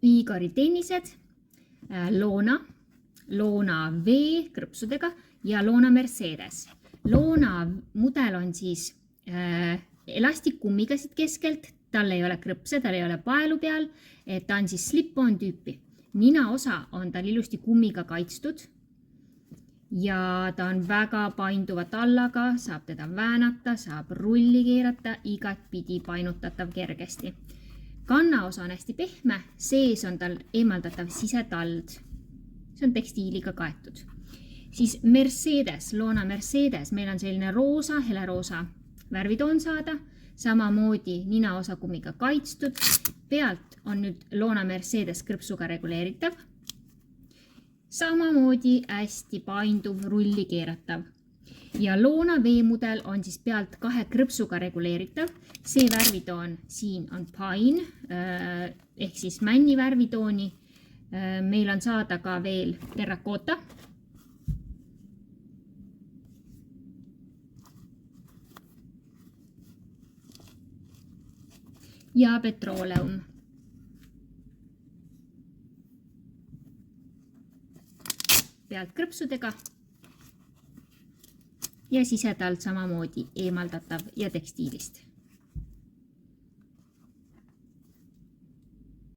Igori tennised, Loona V krõpsudega ja Loona Mercedes. Loona mudel on siis elastikkummiga siit keskelt, tal ei ole krõpse, tal ei ole paelu peal, ta on siis slip-on tüüpi. Nina osa on tal ilusti kummiga kaitstud ja ta on väga painduva tallaga, saab teda väänata, saab rulli keerata, igat pidi painutatav kergesti. Kannaosa on hästi pehme, sees on tal eemaldatav sisetald. See on tekstiiliga kaetud. Siis Mercedes, Loona Mercedes, meil on selline roosa, heleroosa värvitoon saada, samamoodi ninaosa kummiga kaitstud. Pealt on nüüd Loona Mercedes krõpsuga reguleeritav. Samamoodi hästi painduv, rulli keeratav. Ja Loona V-mudel on siis pealt 2 krõpsuga reguleeritav. See värvitoon siin on Pine, ehk siis männi värvitooni. Meil on saada ka veel terrakoota. Ja petrooleum. Pealt krõpsudega. Ja sisetalt samamoodi eemaldatav ja tekstiilist.